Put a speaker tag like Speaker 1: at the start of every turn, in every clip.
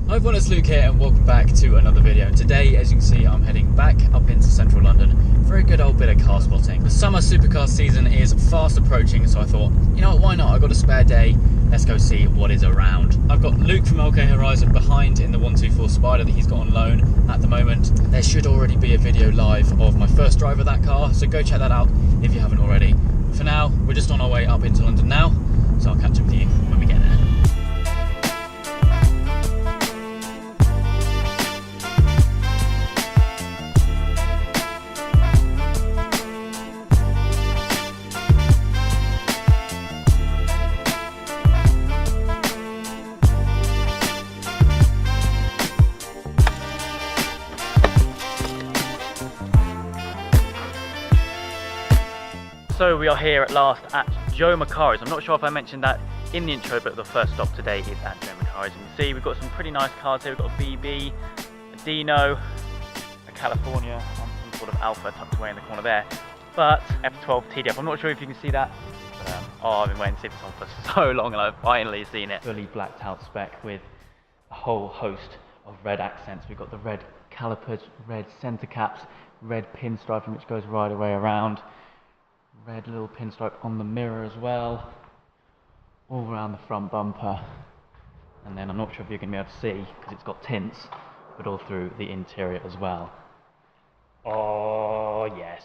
Speaker 1: Hi everyone, it's Luke here and welcome back to another video. Today, as you can see, I'm heading back up into central London for a good old bit of car spotting. The summer supercar season is fast approaching, so I thought, you know what, why not? I've got a spare day, let's go see what is around. I've got Luke from OK Horizon behind in the 124 Spider that he's got on loan at the moment. There should already be a video live of my first drive of that car, so go check that out if you haven't already. But for now, we're just on our way up into London now, so I'll catch up with you when we get there. So we are here at last at Joe Macari's. I'm not sure if I mentioned that in the intro, but the first stop today is at Joe Macari's. You can see we've got some pretty nice cars here. We've got a BB, a Dino, a California, and some sort of Alpha tucked away in the corner there. But F12 TDF, I'm not sure if you can see that. But, I've been waiting to see this one for so long and I've finally seen it. Fully blacked out spec with a whole host of red accents. We've got the red calipers, red center caps, red pinstriping which goes right away around. Red little pinstripe on the mirror as well, all around the front bumper, and then I'm not sure if you're going to be able to see because it's got tints, but all through the interior as well. Oh yes.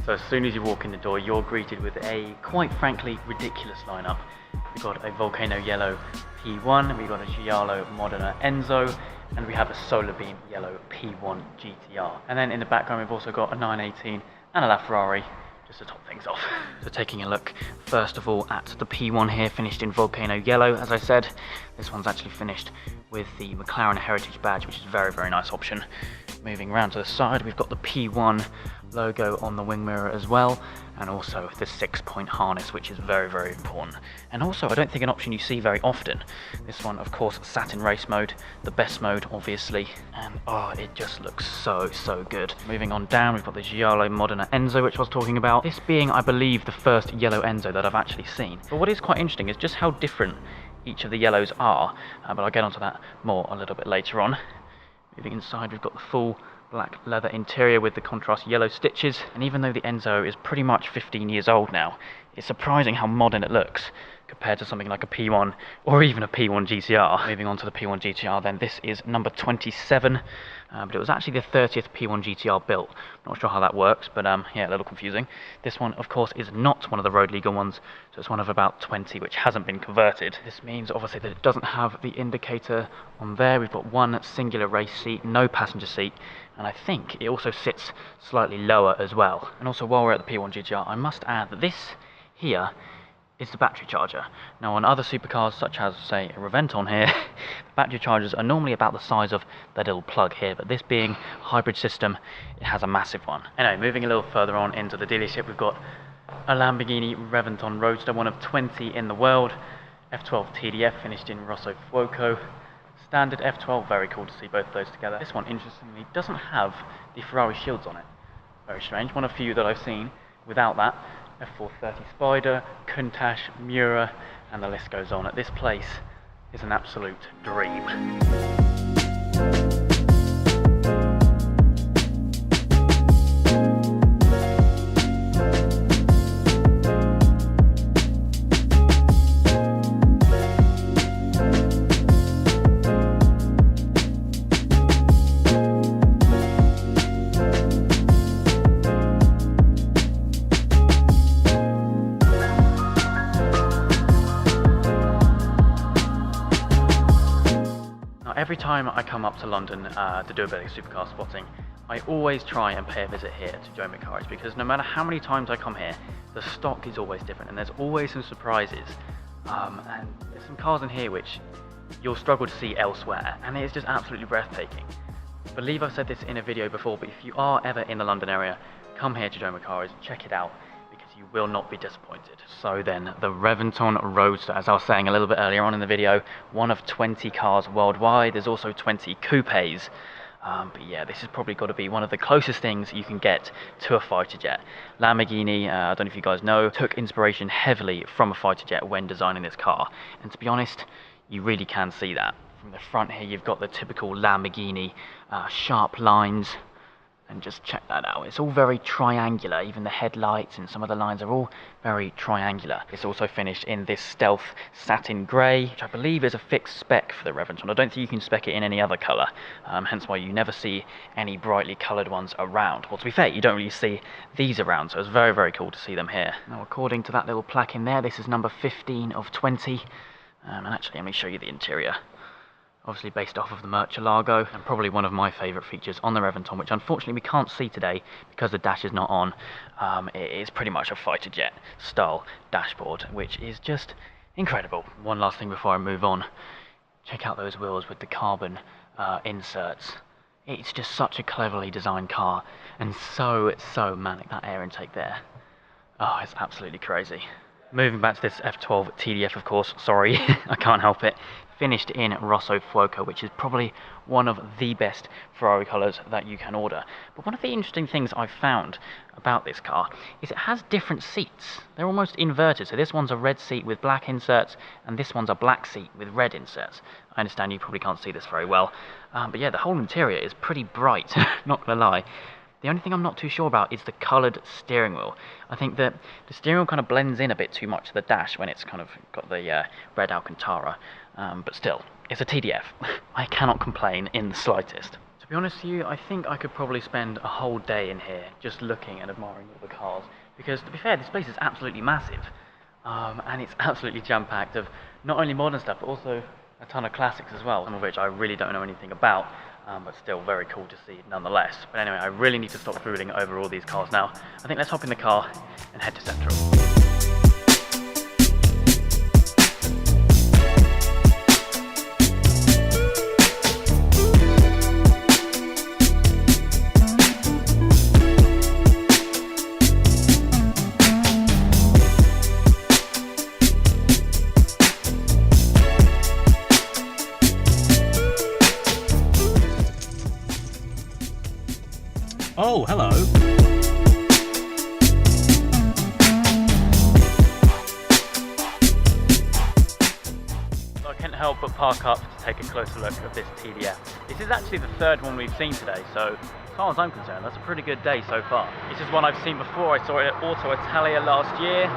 Speaker 1: So as soon as you walk in the door, you're greeted with a, quite frankly, ridiculous lineup. We've got a Volcano Yellow P1, we've got a Giallo Modena Enzo, and we have a Solar Beam Yellow P1 GTR. And then in the background we've also got a 918 and a LaFerrari, just to top things off. So taking a look, first of all, at the P1 here, finished in Volcano Yellow. As I said, this one's actually finished with the McLaren Heritage badge, which is a very, very nice option. Moving around to the side, we've got the P1 logo on the wing mirror as well, and also the 6-point harness, which is very, very important. And also, I don't think an option you see very often. This one, of course, sat in race mode, the best mode, obviously, and oh, it just looks so, so good. Moving on down, we've got the Giallo Modena Enzo, which I was talking about. This being, I believe, the first yellow Enzo that I've actually seen. But what is quite interesting is just how different each of the yellows are, but I'll get onto that more a little bit later on. Moving inside, we've got the full black leather interior with the contrast yellow stitches, and even though the Enzo is pretty much 15 years old now, it's surprising how modern it looks compared to something like a P1 or even a P1 GTR. Moving on to the P1 GTR then, this is number 27, but it was actually the 30th P1 GTR built. Not sure how that works, but yeah, a little confusing. This one, of course, is not one of the road legal ones, so it's one of about 20 which hasn't been converted. This means obviously that it doesn't have the indicator on there. We've got one singular race seat, no passenger seat, and I think it also sits slightly lower as well. And also, while we're at the P1 GTR, I must add that this here is the battery charger. Now on other supercars such as, say, a Reventon here, the battery chargers are normally about the size of that little plug here, but this being a hybrid system, it has a massive one. Anyway, moving a little further on into the dealership, we've got a Lamborghini Reventon Roadster, one of 20 in the world, F12 TDF finished in Rosso Fuoco. Standard F12, very cool to see both of those together. This one, interestingly, doesn't have the Ferrari shields on it. Very strange, one of few that I've seen without that. F430 Spider, Countach, Miura, and the list goes on. At this place is an absolute dream. Every time I come up to London to do a bit of supercar spotting, I always try and pay a visit here to Joe Macari's, because no matter how many times I come here, the stock is always different and there's always some surprises. And there's some cars in here which you'll struggle to see elsewhere, and it is just absolutely breathtaking. I believe I've said this in a video before, but if you are ever in the London area, come here to Joe Macari's, check it out, because you will not be disappointed. So then, the Reventon Roadster, as I was saying a little bit earlier on in the video, one of 20 cars worldwide. There's also 20 coupes. But yeah, this has probably got to be one of the closest things you can get to a fighter jet. Lamborghini, I don't know if you guys know, took inspiration heavily from a fighter jet when designing this car. And to be honest, you really can see that. From the front here, you've got the typical Lamborghini sharp lines. And just check that out. It's all very triangular. Even the headlights and some of the lines are all very triangular. It's also finished in this stealth satin grey, which I believe is a fixed spec for the Reventon. I don't think you can spec it in any other colour, hence why you never see any brightly coloured ones around. Well, to be fair, you don't really see these around, so it's very, very cool to see them here. Now, according to that little plaque in there, this is number 15 of 20. And actually, let me show you the interior. Obviously based off of the Murcielago, and probably one of my favourite features on the Reventon, which unfortunately we can't see today because the dash is not on. It is pretty much a fighter jet style dashboard, which is just incredible. One last thing before I move on, check out those wheels with the carbon inserts. It's just such a cleverly designed car, and so manic. That air intake there, oh, it's absolutely crazy. Moving back to this F12 TDF, of course, sorry, I can't help it. Finished in Rosso Fuoco, which is probably one of the best Ferrari colours that you can order. But one of the interesting things I've found about this car is it has different seats. They're almost inverted, so this one's a red seat with black inserts, and this one's a black seat with red inserts. I understand you probably can't see this very well, but yeah, the whole interior is pretty bright, not gonna lie. The only thing I'm not too sure about is the coloured steering wheel. I think that the steering wheel kind of blends in a bit too much to the dash when it's kind of got the red Alcantara. But still, it's a TDF. I cannot complain in the slightest. To be honest with you, I think I could probably spend a whole day in here just looking and admiring all the cars. Because to be fair, this place is absolutely massive. And it's absolutely jam-packed of not only modern stuff, but also a ton of classics as well. Some of which I really don't know anything about. But still very cool to see nonetheless. But anyway, I really need to stop drooling over all these cars now. I think let's hop in the car and head to Central.
Speaker 2: Oh, hello.
Speaker 1: I can't help but park up to take a closer look at this TDF. This is actually the third one we've seen today, so as far as I'm concerned, that's a pretty good day so far. This is one I've seen before. I saw it at Auto Italia last year.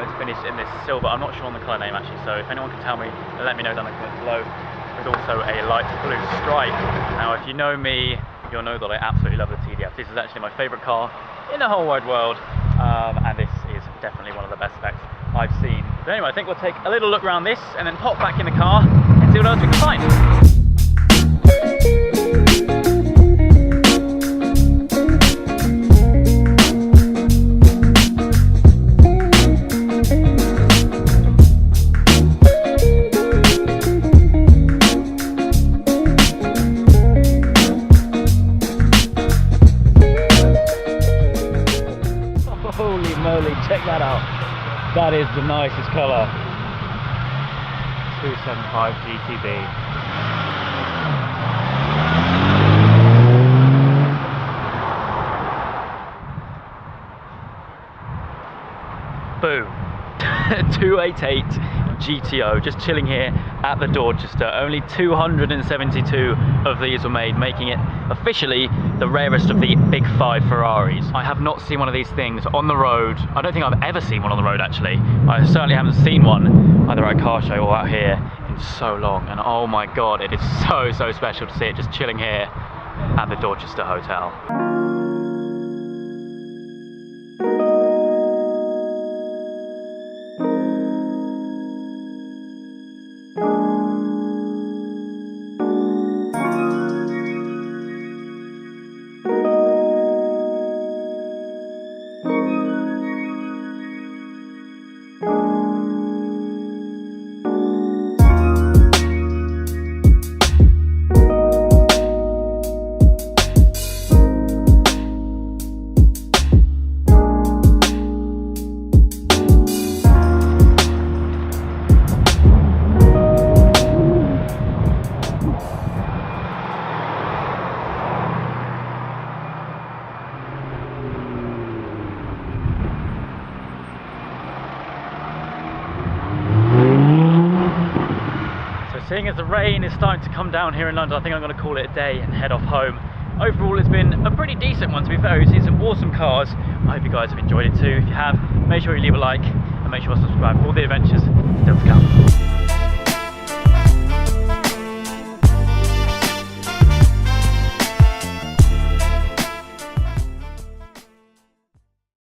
Speaker 1: It's finished in this silver. I'm not sure on the colour name actually, so if anyone can tell me, let me know down in the comments below. With also a light blue stripe. Now, if you know me, you'll know that I absolutely love the TDF. This is actually my favourite car in the whole wide world, and this is definitely one of the best specs I've seen. But anyway, I think we'll take a little look around this and then pop back in the car and see what else we can find. Holy moly, check that out. That is the nicest colour. 275 GTB. Boom. 288 GTO, just chilling here at the Dorchester. Only 272 of these were made, making it officially the rarest of the big 5 Ferraris. I have not seen one of these things on the road. I don't think I've ever seen one on the road actually. I certainly haven't seen one either at a car show or out here in so long, and oh my god, it is so special to see it just chilling here at the Dorchester Hotel. as the rain is starting to come down here in London, I think I'm going to call it a day and head off home. Overall, it's been a pretty decent one, to be fair. We've seen some awesome cars. I hope you guys have enjoyed it too. If you have, make sure you leave a like and make sure to subscribe for all the adventures still to come.